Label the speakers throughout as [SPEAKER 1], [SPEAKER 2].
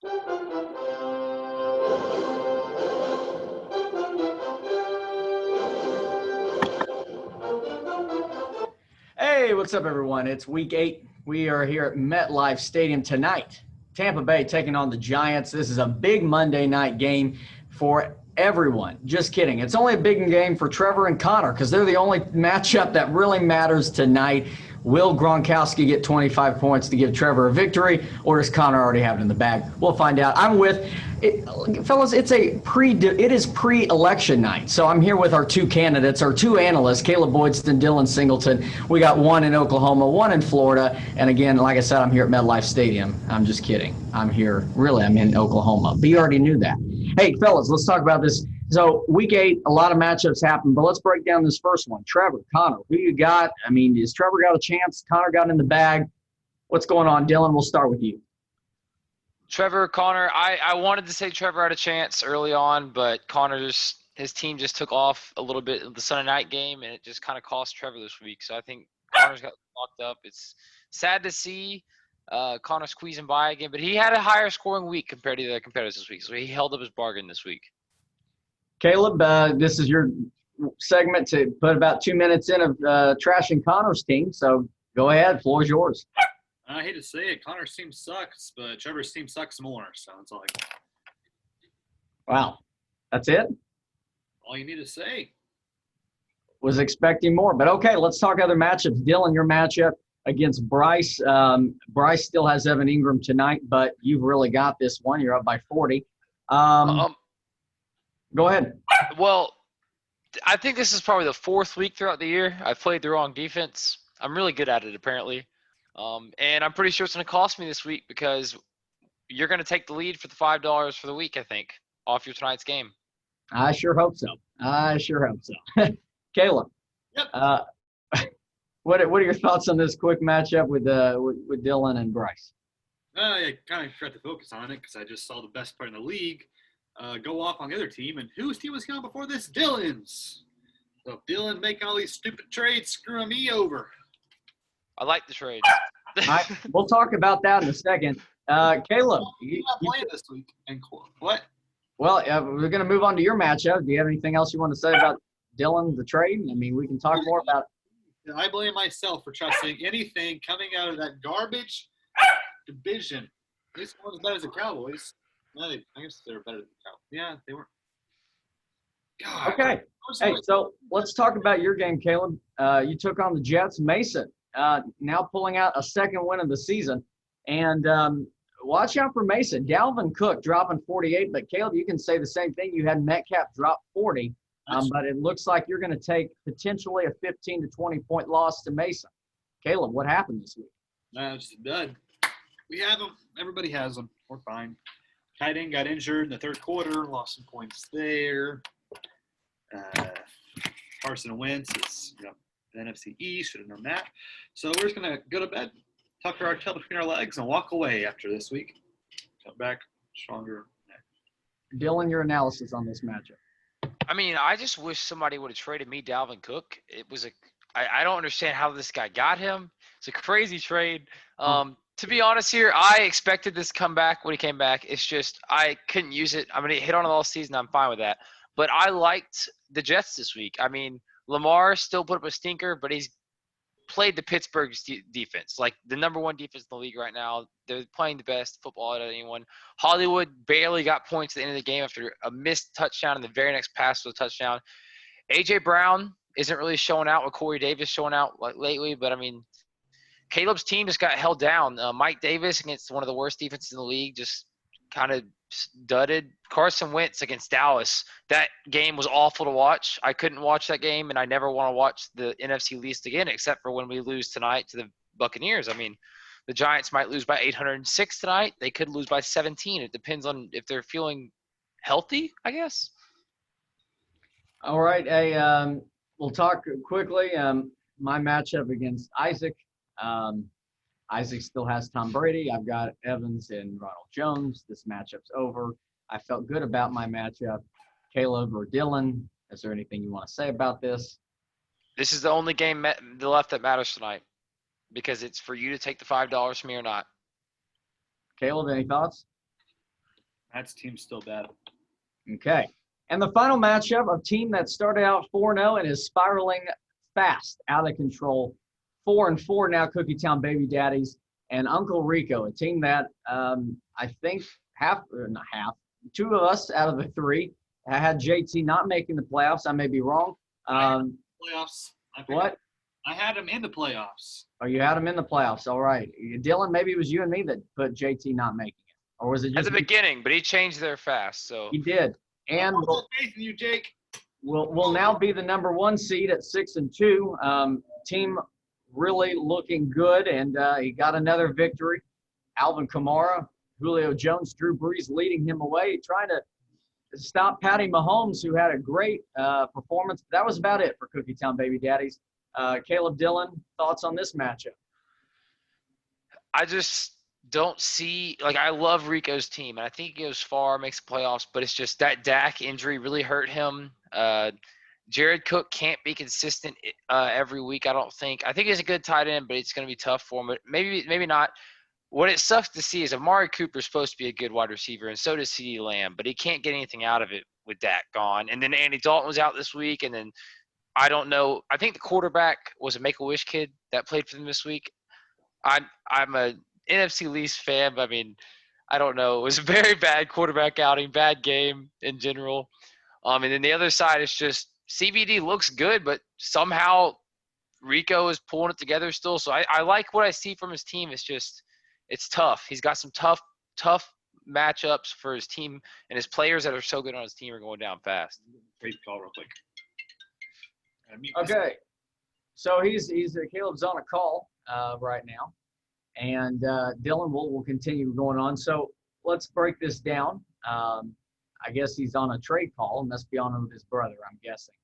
[SPEAKER 1] Hey, what's up, everyone? It's week 8. We are here at MetLife Stadium tonight. Tampa Bay taking on the Giants. This is a big Monday night game for everyone. Just kidding. It's only a big game for Trevor and Connor because they're the only matchup that really matters tonight. Will Gronkowski get 25 points to give Trevor a victory, or does Connor already have it in the bag? We'll find out. I'm with fellas. It is pre-election night, so I'm here with our two candidates, our two analysts, Caleb Boydston, Dylan Singleton. We got one in Oklahoma, one in Florida, and again, like I said, I'm here at MetLife Stadium. I'm just kidding. I'm in Oklahoma, but you already knew that. Hey, fellas, let's talk about this. So week 8, a lot of matchups happen, but let's break down this first one. Trevor, Connor, who you got? I mean, has Trevor got a chance? Connor got in the bag. What's going on? Dylan, we'll start with you.
[SPEAKER 2] Trevor, Connor, I wanted to say Trevor had a chance early on, but his team just took off a little bit in the Sunday night game, and it just kind of cost Trevor this week. So I think Connor's got locked up. It's sad to see Connor squeezing by again, but he had a higher scoring week compared to the competitors this week, so he held up his bargain this week.
[SPEAKER 1] Caleb, this is your segment to put about 2 minutes in of trashing Connor's team. So go ahead. Floor is yours.
[SPEAKER 3] I hate to say it, Connor's team sucks, but Trevor's team sucks more. So that's all I got.
[SPEAKER 1] Wow. That's it?
[SPEAKER 3] All you need to say.
[SPEAKER 1] Was expecting more. But okay, let's talk other matchups. Dylan, your matchup against Bryce. Bryce still has Evan Ingram tonight, but you've really got this one. You're up by 40. Go ahead.
[SPEAKER 2] Well, I think this is probably the 4th week throughout the year I've played the wrong defense. I'm really good at it, apparently. And I'm pretty sure it's going to cost me this week because you're going to take the lead for the $5 for the week, I think, off your tonight's game.
[SPEAKER 1] I sure hope so. Caleb.
[SPEAKER 3] Yep.
[SPEAKER 1] What are your thoughts on this quick matchup with Dylan and Bryce?
[SPEAKER 3] I kind of tried to focus on it because I just saw the best player in the league go off on the other team. And whose team was going before this? Dylan's. So Dylan making all these stupid trades, screwing me over.
[SPEAKER 2] I like the trade.
[SPEAKER 1] We'll talk about that in a second. Caleb.
[SPEAKER 3] You're not playing this week. And what?
[SPEAKER 1] Well, we're going to move on to your matchup. Do you have anything else you want to say about Dylan, the trade? I mean, we can talk more about it.
[SPEAKER 3] I blame myself for trusting anything coming out of that garbage division. At least one as better as the Cowboys. No, I guess they were better than the Cowboys. Yeah, they were. God.
[SPEAKER 1] Okay. Hey, so let's talk about your game, Caleb. You took on the Jets. Mason now pulling out a second win of the season. And watch out for Mason. Dalvin Cook dropping 48, but Caleb, you can say the same thing. You had Metcalf drop 40, but it looks like you're going to take potentially a 15 to 20-point loss to Mason. Caleb, what happened this week?
[SPEAKER 3] Just a dud. We have them. Everybody has them. We're fine. Tight end got injured in the third quarter. Lost some points there. Carson Wentz is the NFC East. Should have known that. So we're just going to go to bed, tuck our tail between our legs, and walk away after this week. Come back stronger.
[SPEAKER 1] Dylan, your analysis on this matchup.
[SPEAKER 2] I mean, I just wish somebody would have traded me Dalvin Cook. I don't understand how this guy got him. It's a crazy trade. To be honest here, I expected this comeback when he came back. It's just I couldn't use it. I'm going to hit on it all season. I'm fine with that. But I liked the Jets this week. I mean, Lamar still put up a stinker, but he's played the Pittsburgh defense, like the number 1 defense in the league right now. They're playing the best football out of anyone. Hollywood barely got points at the end of the game after a missed touchdown, and the very next pass was a touchdown. A.J. Brown isn't really showing out with Corey Davis showing out lately, but, I mean, Caleb's team just got held down. Mike Davis against one of the worst defenses in the league just kind of dudded. Carson Wentz against Dallas. That game was awful to watch. I couldn't watch that game, and I never want to watch the NFC least again except for when we lose tonight to the Buccaneers. I mean, the Giants might lose by 806 tonight. They could lose by 17. It depends on if they're feeling healthy, I guess.
[SPEAKER 1] All right. Hey, we'll talk quickly. My matchup against Isaac. Isaac still has Tom Brady. I've got Evans and Ronald Jones. This matchup's over. I felt good about my matchup. Caleb or Dylan, is there anything you want to say about this?
[SPEAKER 2] This is the only game left that matters tonight because it's for you to take the $5 from me or not.
[SPEAKER 1] Caleb, any thoughts?
[SPEAKER 3] That's team still bad.
[SPEAKER 1] Okay. And the final matchup, a team that started out 4-0 and is spiraling fast out of control. 4-4 now, Cookie Town Baby Daddies and Uncle Rico, a team that I think two of us out of the three had JT not making the playoffs. I may be wrong.
[SPEAKER 3] Playoffs.
[SPEAKER 1] What?
[SPEAKER 3] I had him in the playoffs.
[SPEAKER 1] Oh, you had him in the playoffs. All right. Dylan, maybe it was you and me that put JT not making it. Or was it just
[SPEAKER 2] At the beginning, but he changed there fast. So
[SPEAKER 1] He did. And
[SPEAKER 3] Faith in you, Jake.
[SPEAKER 1] will now be the number 1 seed at 6-2. Team really looking good, and he got another victory. Alvin Kamara, Julio Jones, Drew Brees leading him away, trying to stop Patty Mahomes, who had a great performance. That was about it for Cookie Town Baby Daddies. Caleb, Dylan, thoughts on this matchup?
[SPEAKER 2] I just don't see – I love Rico's team, and I think he goes far, makes the playoffs, but it's just that Dak injury really hurt him. Jared Cook can't be consistent every week, I don't think. I think he's a good tight end, but it's going to be tough for him. But maybe not. What it sucks to see is Amari Cooper is supposed to be a good wide receiver, and so does CeeDee Lamb, but he can't get anything out of it with Dak gone. And then Andy Dalton was out this week, and then I don't know. I think the quarterback was a Make-A-Wish kid that played for them this week. I'm a NFC least fan, but I mean, I don't know. It was a very bad quarterback outing, bad game in general. And then the other side is just CBD looks good, but somehow Rico is pulling it together still. So I like what I see from his team. It's just it's tough. He's got some tough matchups for his team, and his players that are so good on his team are going down fast.
[SPEAKER 3] Great call real quick.
[SPEAKER 1] Okay. So Caleb's on a call right now. And Dylan will continue going on. So let's break this down. I guess he's on a trade call and must be on with his brother, I'm guessing.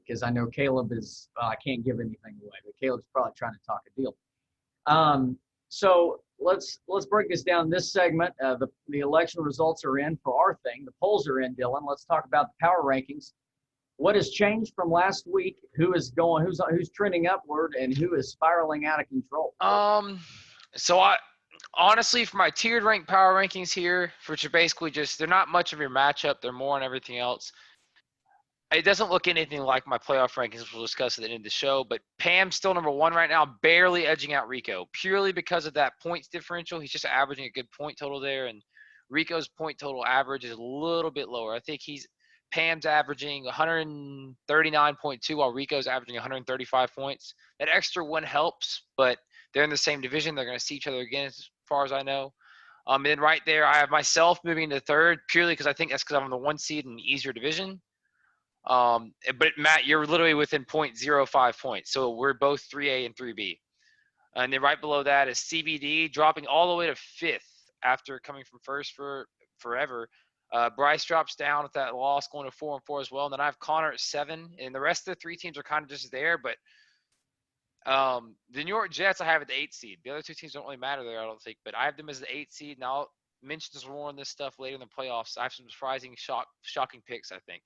[SPEAKER 1] Because I know Caleb is I can't give anything away, but Caleb's probably trying to talk a deal. So let's break this down. This segment, the election results are in for our thing. The polls are in, Dylan. Let's talk about the power rankings. What has changed from last week? Who's trending upward, and who is spiraling out of control?
[SPEAKER 2] So I honestly, for my tiered rank power rankings here, which are basically just they're not much of your matchup, they're more on everything else. It doesn't look anything like my playoff rankings, which we'll discuss at the end of the show. But Pam's still number 1 right now, barely edging out Rico, purely because of that points differential. He's just averaging a good point total there, and Rico's point total average is a little bit lower. I think Pam's averaging 139.2 while Rico's averaging 135 points. That extra 1 helps, but they're in the same division. They're going to see each other again as far as I know. And then right there, I have myself moving to 3rd purely because I think that's because I'm on the 1 seed in an easier division. But Matt, you're literally within 0.05 points. So we're both 3A and 3B. And then right below that is CBD dropping all the way to 5th after coming from 1st for forever. Bryce drops down with that loss, going to 4-4 as well. And then I have Connor at 7, and the rest of the 3 teams are kind of just there. But the New York Jets I have at the 8th seed. The other 2 teams don't really matter there, I don't think. But I have them as the 8th seed, and I'll mention more on this stuff later in the playoffs. I have some surprising, shocking picks, I think.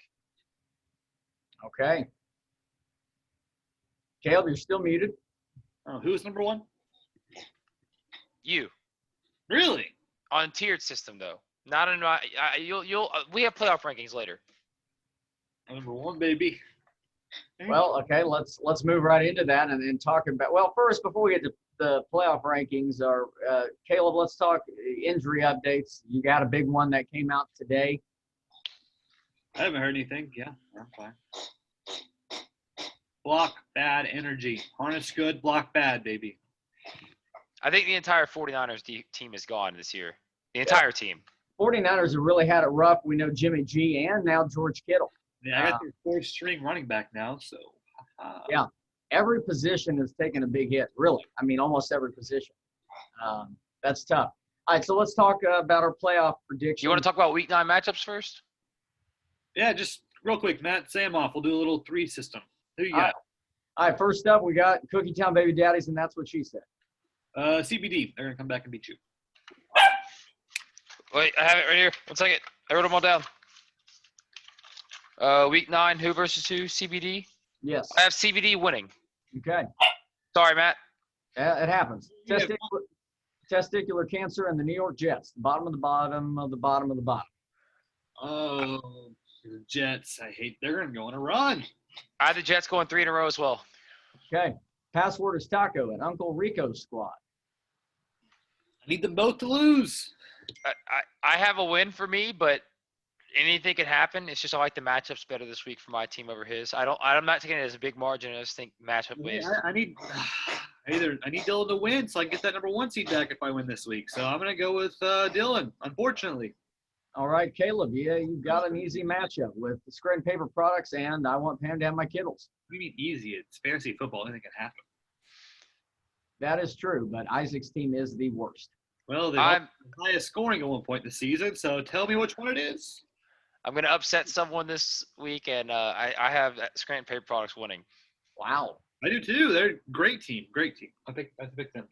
[SPEAKER 1] Okay. Caleb, you're still muted.
[SPEAKER 3] Oh, who's number 1?
[SPEAKER 2] You.
[SPEAKER 3] Really?
[SPEAKER 2] On tiered system though. Not in my. We have playoff rankings later.
[SPEAKER 3] Number 1, baby.
[SPEAKER 1] Well, okay, let's move right into that and talk about. Well, first, before we get to the playoff rankings, Caleb, let's talk injury updates. You got a big one that came out today.
[SPEAKER 3] I haven't heard anything. Yeah, I'm fine. Block bad energy. Harness good, block bad, baby.
[SPEAKER 2] I think the entire 49ers team is gone this year. The entire team.
[SPEAKER 1] 49ers have really had it rough. We know Jimmy G and now George Kittle.
[SPEAKER 3] Yeah, I got their 4th string running back now, so.
[SPEAKER 1] Yeah, every position has taken a big hit, really. I mean, almost every position. That's tough. All right, so let's talk about our playoff predictions.
[SPEAKER 2] You want to talk about Week 9 matchups first?
[SPEAKER 3] Yeah, just real quick, Matt, Sam off. We'll do a little 3 system. Who you got?
[SPEAKER 1] All right, first up, we got Cookie Town Baby Daddies, and that's what she said.
[SPEAKER 3] CBD. They're going to come back and beat you.
[SPEAKER 2] Wait, I have it right here. 1 second. I wrote them all down. Week 9, who versus who? CBD?
[SPEAKER 1] Yes.
[SPEAKER 2] I have CBD winning.
[SPEAKER 1] Okay.
[SPEAKER 2] Sorry, Matt.
[SPEAKER 1] Yeah, it happens.
[SPEAKER 3] Yeah.
[SPEAKER 1] Testicular cancer and the New York Jets. The bottom of the bottom of the bottom of the bottom.
[SPEAKER 3] Oh, the Jets. They're going to go on a run.
[SPEAKER 2] I have the Jets going 3 in a row as well.
[SPEAKER 1] Okay. Password is Taco and Uncle Rico's squad.
[SPEAKER 3] I need them both to lose.
[SPEAKER 2] I have a win for me, but anything can happen. It's just I like the matchups better this week for my team over his. I'm not taking it as a big margin. I just think matchup based.
[SPEAKER 3] I need Dylan to win so I can get that number 1 seed back if I win this week. So I'm going to go with Dylan, unfortunately.
[SPEAKER 1] All right, Caleb. Yeah, you got an easy matchup with the Scranton Paper Products, and I want Pam to have my Kittles.
[SPEAKER 3] What do you mean easy? It's fantasy football. Anything can happen.
[SPEAKER 1] That is true, but Isaac's team is the worst.
[SPEAKER 3] Well, they've the highest scoring at one point this season, so tell me which one it is.
[SPEAKER 2] I'm going to upset someone this week, and I have Scranton Paper Products winning.
[SPEAKER 1] Wow.
[SPEAKER 3] I do too. They're a great team. Great team. I pick them.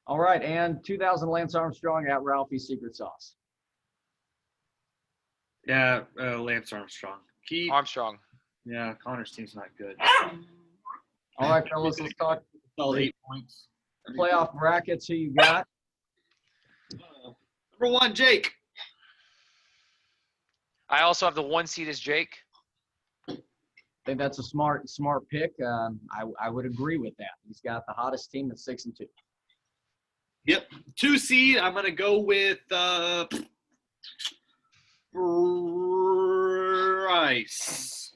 [SPEAKER 1] All right, and 2000 Lance Armstrong at Ralphie's Secret Sauce.
[SPEAKER 3] Yeah, Lance Armstrong.
[SPEAKER 2] Armstrong.
[SPEAKER 3] Yeah, Connor's team's not good.
[SPEAKER 1] All right, fellas, let's talk
[SPEAKER 3] Solid 8 points.
[SPEAKER 1] playoff brackets. Who you got?
[SPEAKER 3] Number 1, Jake.
[SPEAKER 2] I also have the 1 seed as Jake.
[SPEAKER 1] I think that's a smart pick. I would agree with that. He's got the hottest team at 6-2.
[SPEAKER 3] Yep. 2 seed, I'm going to go with Bryce.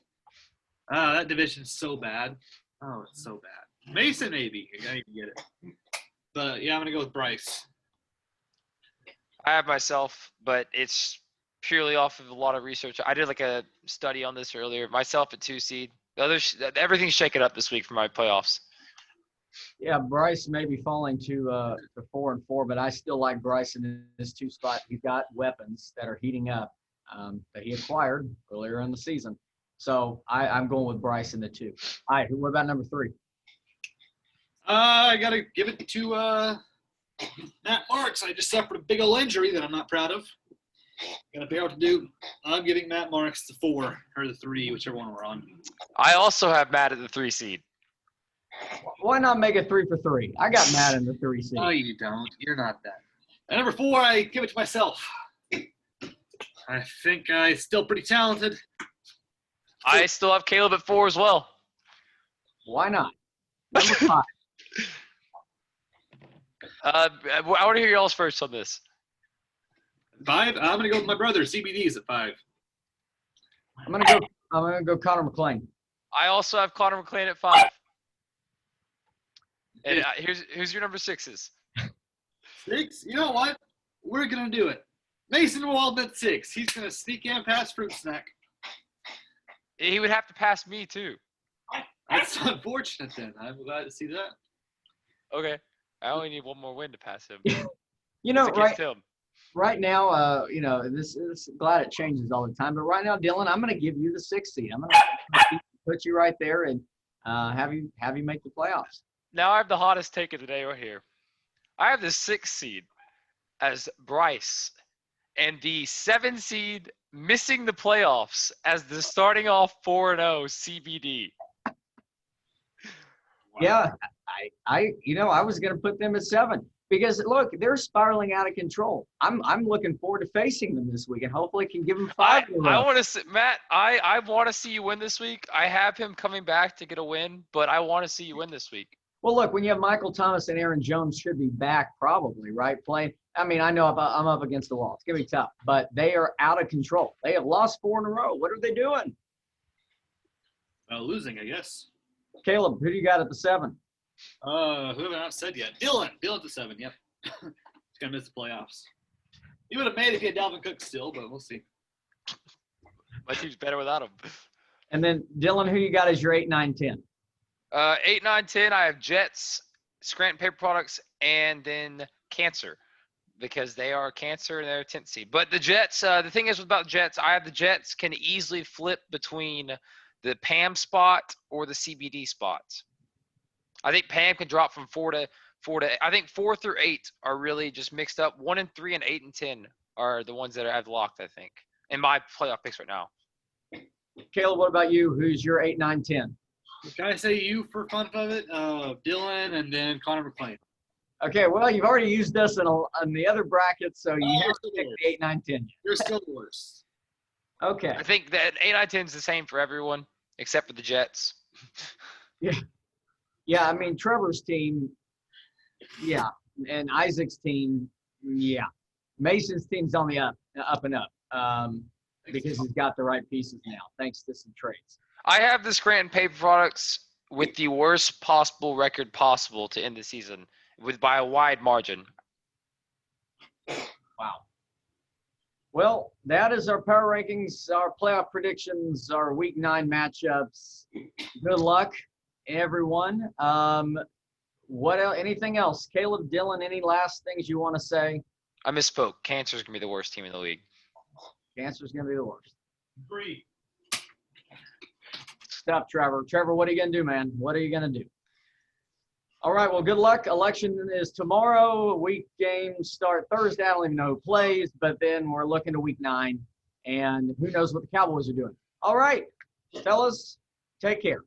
[SPEAKER 3] That division's so bad. Oh, it's so bad. Mason, maybe. I can get it. But, yeah, I'm going to go with Bryce.
[SPEAKER 2] I have myself, but it's purely off of a lot of research. I did like a study on this earlier. Myself at 2 seed. The others, everything's shaken up this week for my playoffs.
[SPEAKER 1] Yeah, Bryce may be falling to 4-4, but I still like Bryce in his 2 spot. He's got weapons that are heating up that he acquired earlier in the season. So I'm going with Bryce in the 2. All right, what about number 3?
[SPEAKER 3] I got to give it to Matt Marks. I just suffered a big old injury that I'm not proud of. Got to figure out what to do. I'm giving Matt Marks the 4 or the 3, whichever one we're on.
[SPEAKER 2] I also have Matt at the 3 seed.
[SPEAKER 1] Why not make it 3 for 3? I got Matt in the 3 seed.
[SPEAKER 3] No, you don't. You're not that. And number 4, I give it to myself. I think I'm still pretty talented.
[SPEAKER 2] I still have Caleb at 4 as well.
[SPEAKER 1] Why not? Number 5.
[SPEAKER 2] I want to hear y'all's first on this.
[SPEAKER 3] 5, I'm going to go with my brother. CBD's at 5.
[SPEAKER 1] I'm gonna go Connor McClain.
[SPEAKER 2] I also have Connor McClain at 5. And here's your number 6s.
[SPEAKER 3] 6? You know what? We're going to do it. Mason Walden at 6. He's going to sneak in past Fruit Snack.
[SPEAKER 2] He would have to pass me too.
[SPEAKER 3] That's unfortunate then. I'm glad to see that.
[SPEAKER 2] Okay. I only need one more win to pass him.
[SPEAKER 1] You know,
[SPEAKER 2] It's against him.
[SPEAKER 1] right now, this is glad it changes all the time. But right now, Dylan, I'm going to give you the 6th seed. I'm going to put you right there and have you make the playoffs.
[SPEAKER 2] Now I have the hottest take of the day right here. I have the 6th seed as Bryce and the 7 seed missing the playoffs as the starting off 4-0 CBD.
[SPEAKER 1] Yeah, I was going to put them at 7 because look, they're spiraling out of control. I'm looking forward to facing them this week and hopefully can give them 5.
[SPEAKER 2] I want to see Matt. I want to see you win this week. I have him coming back to get a win, but I want to see you win this week.
[SPEAKER 1] Well, look, when you have Michael Thomas and Aaron Jones should be back probably, right? Playing. I mean, I know I'm up against the wall. It's going to be tough, but they are out of control. They have lost 4 in a row. What are they doing?
[SPEAKER 3] Losing, I guess.
[SPEAKER 1] Caleb, who do you got at the 7?
[SPEAKER 3] Who have I not said yet? Dylan. Dylan's at 7, yep. He's going to miss the playoffs. He would have made it if he had Dalvin Cook still, but we'll see.
[SPEAKER 2] My team's better without him.
[SPEAKER 1] And then, Dylan, who you got as your 8, 9, 10?
[SPEAKER 2] 8, 9, 10, I have Jets, Scranton Paper Products, and then Cancer because they are Cancer and they're 10th seed. But the Jets, the thing is about Jets, I have the Jets can easily flip between the Pam spot or the CBD spot. I think Pam can drop from 4 to I think 4 through 8 are really just mixed up. 1 and 3 and 8 and 10 are the ones that I've locked, I think, in my playoff picks right now.
[SPEAKER 1] Caleb, what about you? Who's your 8, 9, 10?
[SPEAKER 3] Can I say you for fun of it? Dylan and then Connor McClain.
[SPEAKER 1] Okay, well, you've already used us in the other brackets, so you
[SPEAKER 3] Oh,
[SPEAKER 1] haven't
[SPEAKER 3] still
[SPEAKER 1] picked
[SPEAKER 3] worse.
[SPEAKER 1] the 8, 9, 10
[SPEAKER 3] You're still the worst.
[SPEAKER 1] yet. Okay.
[SPEAKER 2] I think that 8, 9, 10 is the same for everyone except for the Jets.
[SPEAKER 1] Yeah, I mean, Trevor's team, yeah, and Isaac's team, yeah. Mason's team's on the up and up because he's got the right pieces now, thanks to some trades.
[SPEAKER 2] I have the Scranton Paper Products with the worst possible record possible to end the season by a wide margin.
[SPEAKER 1] Wow. Well, that is our power rankings, our playoff predictions, our week 9 matchups. Good luck, everyone. What else? Anything else? Caleb, Dylan, any last things you want to say?
[SPEAKER 2] I misspoke. Cancer's going to be the worst team in the league.
[SPEAKER 1] Cancer's going to be the worst.
[SPEAKER 3] Agree.
[SPEAKER 1] Stop, Trevor. Trevor, what are you going to do, man? What are you going to do? All right, well, good luck. Election is tomorrow. Week games start Thursday. I don't even know who plays, but then we're looking to week 9, and who knows what the Cowboys are doing. All right, fellas, take care.